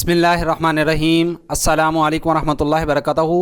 बिस्मिल्लाहिर्रहमानिर्रहीम। अस्सलामु अलैकुम वरहमतुल्लाहि वबरकातुहू।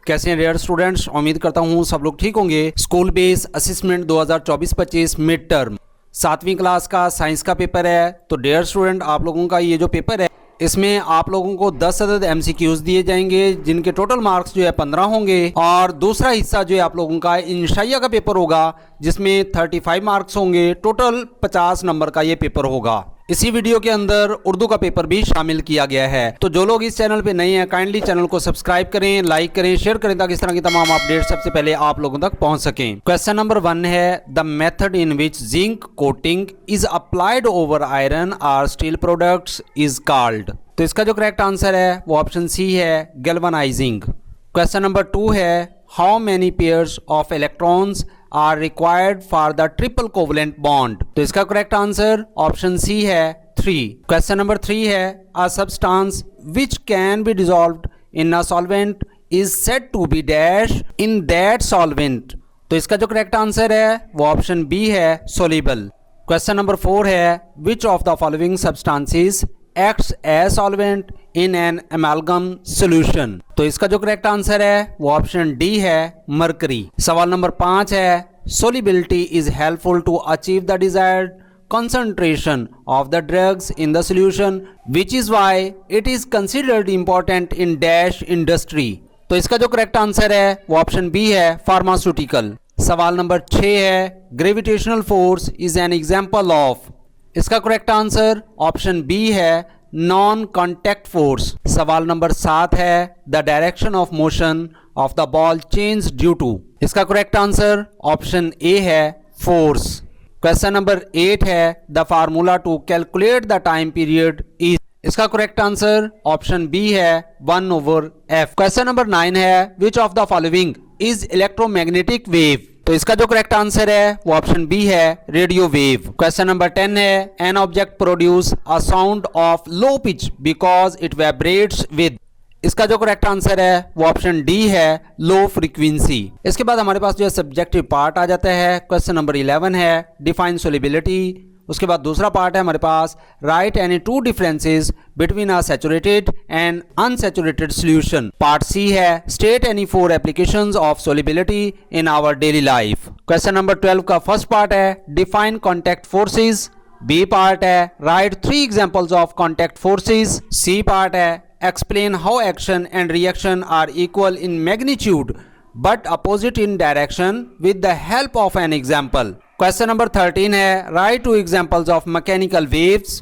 कैसे हैं डियर स्टूडेंट्स, उम्मीद करता हूँ सब लोग ठीक होंगे। School base assessment 2024-25 mid term 7वीं क्लास का साइंस का पेपर है। तो डियर स्टूडेंट, आप लोगों का ये जो पेपर है इसमें आप लोगों को 10 अदद MCQs दिए जाएंगे, जिनके टोटल मार्क्स जो है 15 होंगे। और दूसरा हिस्सा जो है आप लोगों का इंशाइया का पेपर होगा, जिसमें 35 मार्क्स होंगे। टोटल 50 नंबर का ये पेपर होगा। इसी वीडियो के अंदर उर्दू का पेपर भी शामिल किया गया है। तो जो लोग इस चैनल पे नए हैं, काइंडली चैनल को सब्सक्राइब करें, लाइक करें, शेयर करें, ताकि इस तरह की तमाम अपडेट सबसे पहले आप लोगों तक पहुंच सकें। क्वेश्चन नंबर 1 है, the method in which zinc coating is applied over iron और स्टील प्रोडक्ट्स इज कॉल्ड। तो इसका जो करेक्ट आंसर है वो ऑप्शन सी है, गैल्वेनाइजिंग। क्वेश्चन नंबर 2 है, how many pairs of electrons are required for the triple covalent bond. तो इसका करेक्ट आंसर ऑप्शन सी है, 3। क्वेश्चन नंबर 3 है, a substance which can be dissolved in a solvent is said to be dash in that solvent. तो इसका जो correct answer है वो option B है, सोल्यूबल। क्वेश्चन नंबर 4 है, which of the following substances acts as solvent in an amalgam solution. तो इसका जो करेक्ट आंसर है वो ऑप्शन डी है, मरकरी। सवाल नंबर 5 है, solubility is helpful to achieve the desired concentration of the drugs in the solution, which is why it is considered important in dash industry। तो इसका जो करेक्ट आंसर है वो ऑप्शन बी है, फार्मास्यूटिकल। सवाल नंबर 6 है, gravitational force is an example of. इसका करेक्ट आंसर ऑप्शन बी है, नॉन कॉन्टैक्ट फोर्स। सवाल नंबर 7 है, the direction of motion of the ball change due to. इसका करेक्ट आंसर ऑप्शन ए है, फोर्स। क्वेश्चन नंबर 8 है, the formula to calculate the time period is. इसका correct answer option B है, 1/f। Question number 9 है, which of the following is electromagnetic wave. तो इसका जो correct answer है वो ऑप्शन बी है, रेडियो वेव। क्वेश्चन नंबर 10 है, an object produce a sound of low pitch because it vibrates with. इसका जो करेक्ट आंसर है वो ऑप्शन डी है, लो फ्रीक्वेंसी। इसके बाद हमारे पास जो है सब्जेक्टिव पार्ट आ जाता है। क्वेश्चन नंबर 11 है, डिफाइन सोलिबिलिटी। उसके बाद दूसरा पार्ट है हमारे पास, write any two differences between a saturated and unsaturated solution. Part C है, state any 4 applications of solubility in our daily life. Question number 12 का फर्स्ट पार्ट है, define contact forces. B part है, write 3 examples of contact forces. C part है, explain how action and reaction are equal in magnitude but opposite in direction with the help of an example। Question number 13 है, write 2 examples of mechanical waves।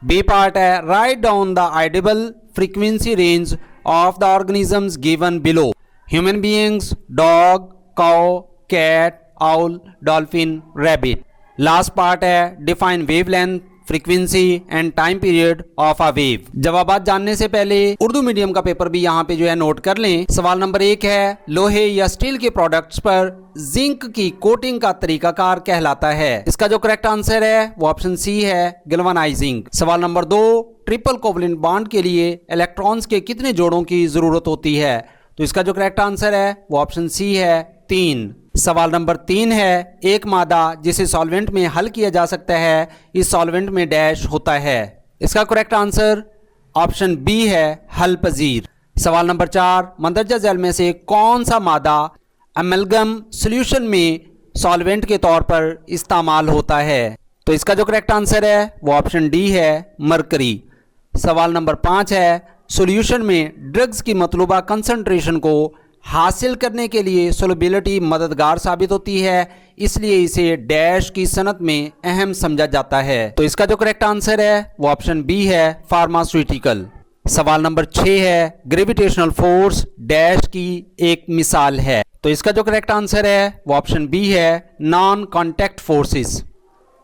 B part है, write down the audible frequency range of the organisms given below: human beings, dog, cow, cat, owl, dolphin, rabbit। Last part है, define wavelength, frequency and time period of a wave. जवाबात जानने से पहले Urdu medium का paper भी यहाँ पे जो है नोट कर लें। सवाल नंबर 1 है, लोहे या स्टील के प्रोडक्ट्स पर जिंक की कोटिंग का तरीकाकार कहलाता है। इसका जो करेक्ट आंसर है वो ऑप्शन सी है, गैल्वेनाइजिंग। सवाल नंबर 2, ट्रिपल कोवलेंट बॉन्ड के लिए इलेक्ट्रॉन्स के कितने जोड़ों की जरूरत होती है। तो इसका जो करेक्ट आंसर है वो ऑप्शन सी है, 3। सवाल नंबर 3 है, एक मादा जिसे सॉल्वेंट में हल किया जा सकता है, इस सॉल्वेंट में डैश होता है। इसका करेक्ट आंसर ऑप्शन बी है, हल पजीर। सवाल नंबर 4, मंदरजा झैल में से कौन सा मादा अमेलगम सॉल्यूशन में सॉल्वेंट के तौर पर इस्तेमाल होता है। तो इसका जो करेक्ट आंसर है वो ऑप्शन डी है, मरकरी। सवाल नंबर 5 है, सॉल्यूशन में ड्रग्स की मतलूबा कंसंट्रेशन को हासिल करने के लिए सोलिबिलिटी मददगार साबित होती है, इसलिए इसे डैश की सनत में अहम समझा जाता है। तो इसका जो करेक्ट आंसर है वो ऑप्शन बी है, फार्मास्यूटिकल। सवाल नंबर 6 है, ग्रेविटेशनल फोर्स डैश की एक मिसाल है। तो इसका जो करेक्ट आंसर है वो ऑप्शन बी है, नॉन कॉन्टैक्ट फोर्सेस।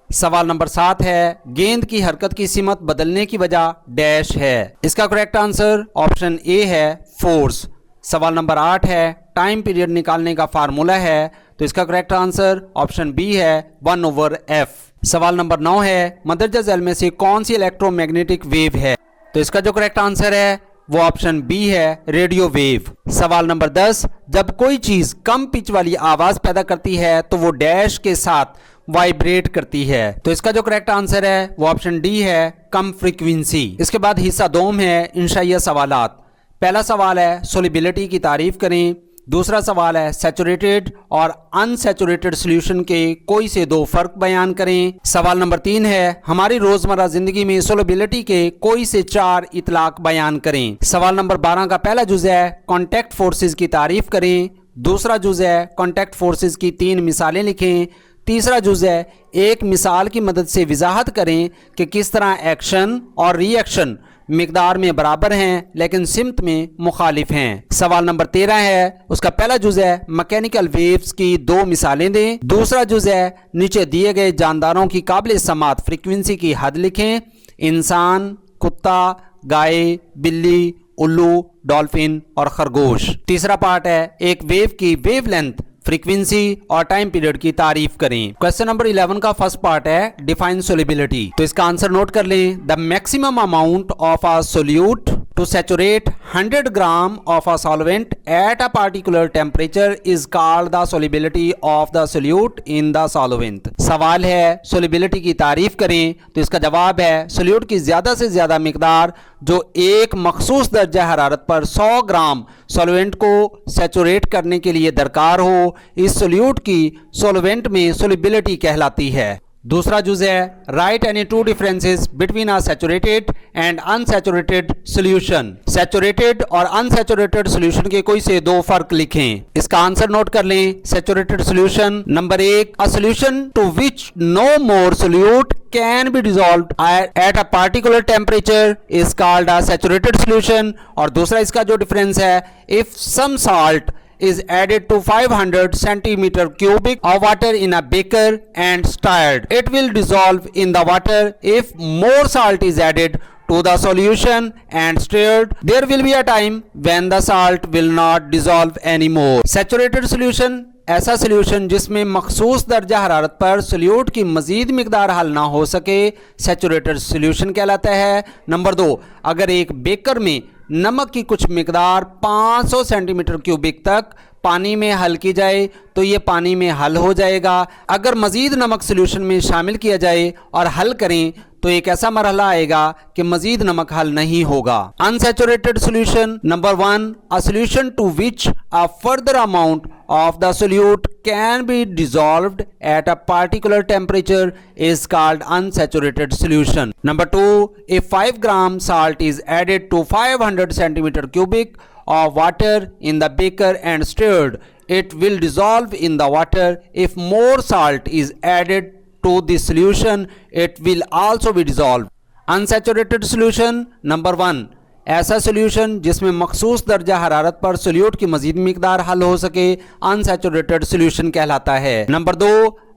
सवाल नंबर 7 है, गेंद की हरकत की सिमत बदलने की वजह डैश है। इसका करेक्ट आंसर ऑप्शन ए है, फोर्स। सवाल नंबर 8 है, टाइम पीरियड निकालने का फार्मूला है। तो इसका करेक्ट आंसर ऑप्शन बी है, 1/f। सवाल नंबर 9 है, मंदरजा झैल में से कौन सी इलेक्ट्रोमैग्नेटिक वेव है। तो इसका जो करेक्ट आंसर है वो ऑप्शन बी है रेडियो वेव। सवाल नंबर 10, जब कोई चीज कम पिच वाली आवाज पैदा करती है तो वो डैश के साथ वाइब्रेट करती है। तो इसका जो करेक्ट आंसर है वो ऑप्शन डी है कम फ्रीक्वेंसी। इसके बाद हिस्सा दोम है इंशाइया सवालात। पहला सवाल है सोलिबिलिटी की तारीफ करें। दूसरा सवाल है सैचुरेटेड और अनसैचुरेटेड सॉल्यूशन के कोई से दो फर्क बयान करें। सवाल नंबर 3 है हमारी रोजमर्रा जिंदगी में सोलिबिलिटी के कोई से 4 इतलाक बयान करें। सवाल नंबर 12 का पहला जुज़ है कॉन्टैक्ट फोर्सेस की तारीफ करें। दूसरा जुज़ है कॉन्टैक्ट फोर्सेस की 3 मिसालें लिखें। तीसरा जुज़ है एक मिसाल की मदद से वजाहत करें कि किस तरह एक्शन और रिएक्शन मिकदार में बराबर हैं लेकिन सिमत में मुखालिफ हैं। सवाल नंबर 13 है उसका पहला जुज़ है मैकेनिकल वेव्स की 2 मिसालें दें। दूसरा जुज़ है नीचे दिए गए जानदारों की काबिल समात फ्रीक्वेंसी की हद लिखें। इंसान, कुत्ता, गाय, बिल्ली, उल्लू, डॉल्फिन और खरगोश। तीसरा पार्ट है एक वेव की वेवलेंथ, फ्रीक्वेंसी और टाइम पीरियड की तारीफ करें। क्वेश्चन नंबर 11 का फर्स्ट पार्ट है डिफाइन सोलिबिलिटी। तो इसका आंसर नोट कर लें। The maximum amount of a solute to saturate 100 gram of a solvent at a particular temperature is called the solubility of the solute in the solvent। सवाल है solubility की तारीफ करें। तो इसका जवाब है solute की ज़्यादा से ज़्यादा मिकदार जो एक मखसूस दर्जा हरारत पर 100 ग्राम सॉल्वेंट को सैचुरेट करने के लिए दरकार हो, इस सोल्यूट की सॉल्वेंट में सोलिबिलिटी कहलाती है। दूसरा जुज़ है right any 2 differences between a saturated and unsaturated solution. Saturated और अनसैचुरेटेड सॉल्यूशन के कोई से 2 फर्क लिखें। इसका आंसर नोट कर लें। Saturated solution number 1 a solution to which no more solute can be dissolved at a particular temperature is called a saturated solution. और दूसरा इसका जो डिफरेंस है if some salt is added to 500 centimeter cubic of water in a beaker and stirred, it will dissolve in the water. If more salt is added to the solution and stirred, there will be a time when the salt will not dissolve anymore। Saturated solution ऐसा solution जिसमें मखसूस दर्जा हरारत पर solute की मजीद मिकदार हल ना हो सके सैचुरेटेड सोल्यूशन कहलाता है। नंबर 2 अगर एक बेकर में नमक की कुछ मिकदार 500 सेंटीमीटर क्यूबिक तक पानी में हल की जाए तो ये पानी में हल हो जाएगा। अगर मजीद नमक सोल्यूशन में शामिल किया जाए और हल करें तो एक ऐसा मरहला आएगा कि मजीद नमक हल नहीं होगा। Unsaturated solution number 1 a solution to which a further amount of the solute can be dissolved at a particular temperature is called unsaturated solution। Number 2 if 5 gram salt is added to 500 centimeter cubic of water in the beaker and stirred, it will dissolve in the water. If more salt is added to the solution, it will also be dissolved। Unsaturated solution number 1 ऐसा solution जिसमें मखसूस दर्जा हरारत पर solute की मजीद मिकदार हल हो सके अनसैचुरेटेड सोल्यूशन कहलाता है। नंबर 2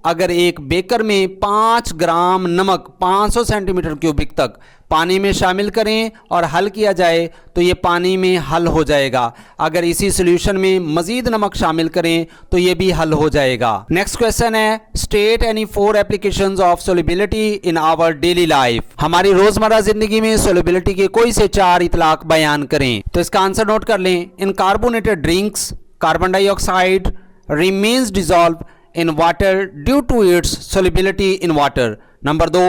अगर एक बेकर में 5 ग्राम नमक 500 सेंटीमीटर क्यूबिक तक पानी में शामिल करें और हल किया जाए तो ये पानी में हल हो जाएगा। अगर इसी सोल्यूशन में मजीद नमक शामिल करें तो ये भी हल हो जाएगा। नेक्स्ट क्वेश्चन है state any 4 applications of solubility in our daily life. हमारी रोजमर्रा जिंदगी में सोलिबिलिटी के कोई से 4 इतलाक बयान करें। तो इसका आंसर नोट कर लें। In carbonated drinks carbon dioxide remains dissolve in water due to its solubility in water। Number 2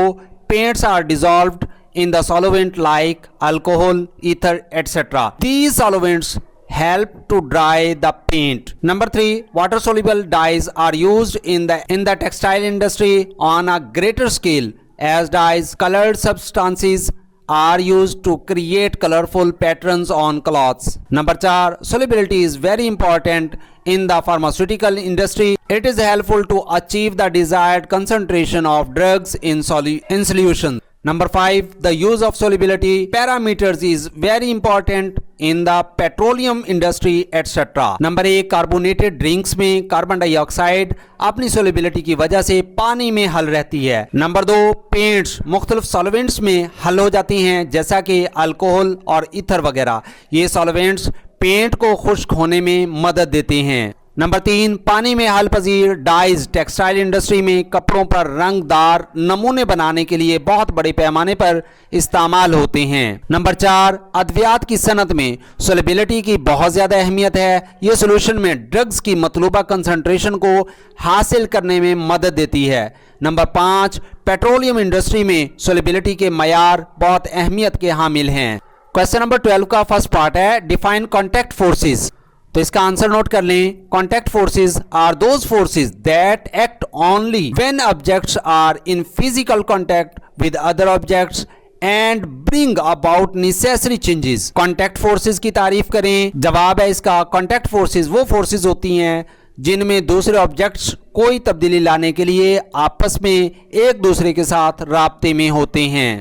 paints are dissolved in the solvent like alcohol, ether, etc. These solvents help to dry the paint। Number 3 water soluble dyes are used in the textile industry on a greater scale as dyes colored substances are used to create colorful patterns on cloths। Number 4 solubility is very important in the pharmaceutical industry। It is helpful to achieve the desired concentration of drugs in solution। Number 5 the use of solubility parameters is very important in the petroleum industry etc। Number 1 carbonated drinks में carbon dioxide अपनी solubility की वजह से पानी में हल रहती है। नंबर 2 पेंट्स मुख्तलिफ सॉल्वेंट्स में हल हो जाती हैं जैसा कि अल्कोहल और ईथर वगैरह। ये सॉल्वेंट्स पेंट को खुश्क होने में मदद देते हैं। नंबर 3, पानी में हल पजीर डाइज टेक्सटाइल इंडस्ट्री में कपड़ों पर रंगदार नमूने बनाने के लिए बहुत बड़े पैमाने पर इस्तेमाल होते हैं। नंबर 4, अद्वियात की सनत में सोलेबिलिटी की बहुत ज़्यादा अहमियत है। ये सोल्यूशन में ड्रग्स की मतलूबा कंसंट्रेशन को हासिल करने में मदद देती है। नंबर 5, पेट्रोलियम इंडस्ट्री में सोलेबिलिटी के मयार बहुत अहमियत के हामिल हैं। क्वेश्चन नंबर 12 का फर्स्ट पार्ट है डिफाइन कॉन्टैक्ट फोर्सेस। तो इसका आंसर नोट कर लें। Contact forces are those forces that act only when objects are in physical contact with other objects and bring about necessary changes. Contact forces की तारीफ करें। जवाब है इसका कॉन्टैक्ट फोर्सेस वो फोर्सेस होती हैं जिनमें दूसरे ऑब्जेक्ट्स कोई तब्दीली लाने के लिए आपस में एक दूसरे के साथ राब्ते में होते हैं।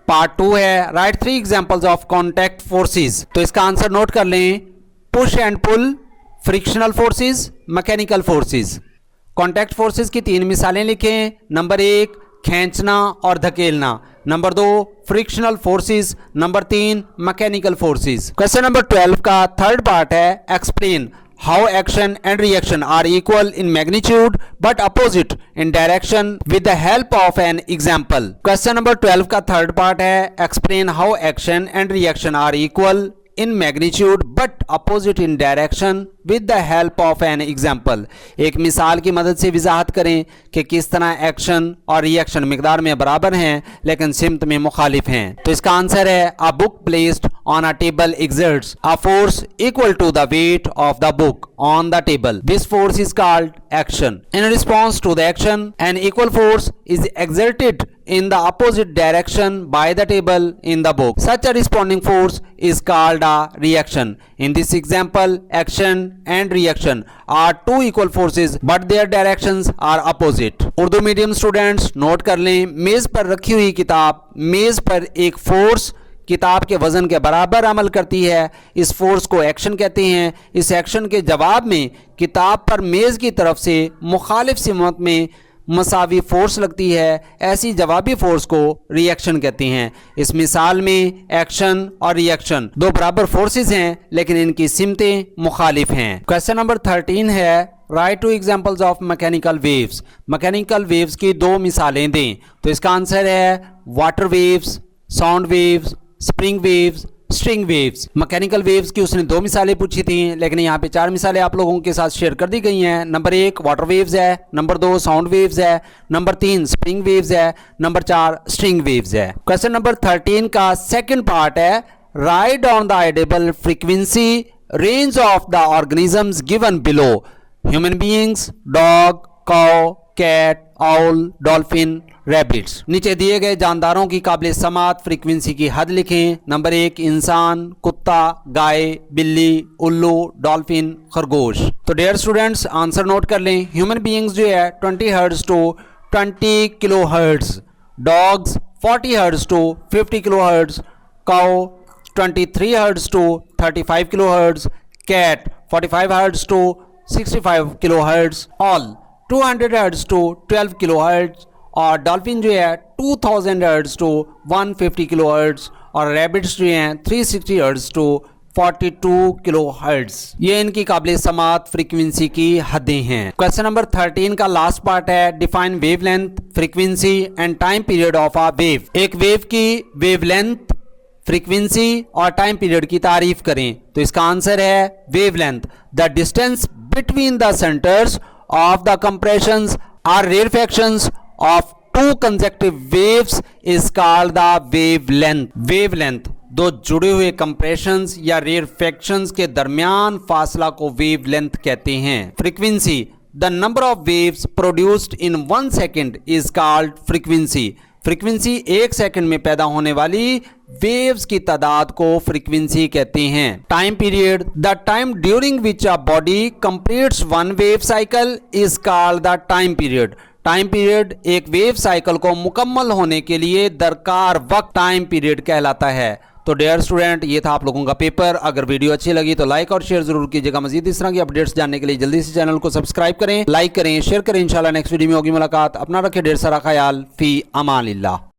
पार्ट 2 है write 3 examples of contact forces. तो इसका आंसर नोट कर लें। Push and pull, frictional forces, mechanical forces. Contact forces की 3 मिसालें लिखें। नंबर 1, खींचना और धकेलना। Number 2, frictional forces. Number 3, mechanical forces. Question number 12 का थर्ड पार्ट है explain how action and reaction are equal in magnitude but opposite in direction with the help of an example. Question number 12 का third part है explain how action and reaction are equal in magnitude but opposite in direction with the help of an example. एक मिसाल की मदद से वजाहत करें कि किस तरह एक्शन और रिएक्शन मिकदार में बराबर हैं लेकिन सिमत में मुखालिफ हैं। तो इसका आंसर है a book placed on a table exerts a force equal to the weight of the book on the table. This force is called action. In response to the action, an equal force is exerted in the opposite direction by the table in the book. Such a responding force is called a reaction. In this example, action and reaction are two equal forces but their directions are opposite. Urdu medium students note कर लें, मेज पर रखी हुई किताब, मेज पर एक फोर्स किताब के वजन के बराबर अमल करती है। इस फोर्स को एक्शन कहते हैं। इस एक्शन के जवाब में किताब पर मेज की तरफ से मुखालिफ सिमत में मसावी फोर्स लगती है। ऐसी जवाबी फोर्स को रिएक्शन कहते हैं। इस मिसाल में एक्शन और रिएक्शन दो बराबर फोर्सेस हैं लेकिन इनकी सिमतें मुखालिफ हैं। क्वेश्चन नंबर 13 है right to examples of mechanical waves. Mechanical waves की 2 मिसालें दें। तो इसका आंसर है water waves, sound waves, spring waves, string waves. Mechanical waves की उसने 2 मिसालें पूछी थी लेकिन यहाँ पे 4 मिसालें आप लोगों के साथ शेयर कर दी गई हैं। नंबर 1 वाटर वेव्स है, नंबर 2 साउंड वेव्स है, नंबर 3 स्प्रिंग वेव्स है, नंबर 4 स्ट्रिंग वेव्स है। क्वेश्चन नंबर 13 का सेकंड पार्ट है write down the audible frequency range of the organisms given below. Human beings, dog, cow, cat, owl, dolphin, rabbits. नीचे दिए गए जानदारों की काबिल समात फ्रीक्वेंसी की हद लिखें। नंबर 1 इंसान, कुत्ता, गाय, बिल्ली, उल्लू, डॉल्फिन, खरगोश। तो डियर स्टूडेंट्स आंसर नोट कर लें। ह्यूमन बीइंग्स जो है 20 hertz to 20 kilo hertz, dogs 40 hertz to 50 kilo hertz, cow 23 hertz to 35 kilo hertz, cat 45 hertz to 65 kilo hertz, owl 200 hertz to 12 kilo hertz और dolphin जो है 2000 hertz to 150 kilo hertz और rabbits जो हैं 360 hertz to 42 kilo hertz. ये इनकी काबिल समात फ्रीक्वेंसी की हदें हैं। क्वेश्चन नंबर 13 का लास्ट पार्ट है define wavelength, frequency and time period of a wave. एक वेव की वेवलेंथ, फ्रीक्वेंसी और टाइम पीरियड की तारीफ करें। तो इसका आंसर है wavelength the distance between the centres of the compressions or rarefactions of two consecutive waves is called the wavelength. Wavelength दो जुड़े हुए compressions या rarefactions के दरमियान फासला को wavelength कहते हैं। Frequency the number of waves produced in 1 second is called frequency. Frequency 1 second में पैदा होने वाली वेव्स की तादाद को फ्रीक्वेंसी कहते हैं। Time period the time during which a body completes one wave cycle is called the time period. Time period एक वेव साइकिल को मुकम्मल होने के लिए दरकार वक्त टाइम पीरियड कहलाता है। तो डियर स्टूडेंट ये था आप लोगों का पेपर। अगर वीडियो अच्छी लगी तो लाइक और शेयर जरूर कीजिएगा। मजीद इस तरह की अपडेट्स जानने के लिए जल्दी से चैनल को सब्सक्राइब करें, लाइक करें, शेयर करें। इंशाल्लाह नेक्स्ट वीडियो में होगी मुलाकात। अपना रखें ढेर सारा ख्याल। फी अमानिल्लाह।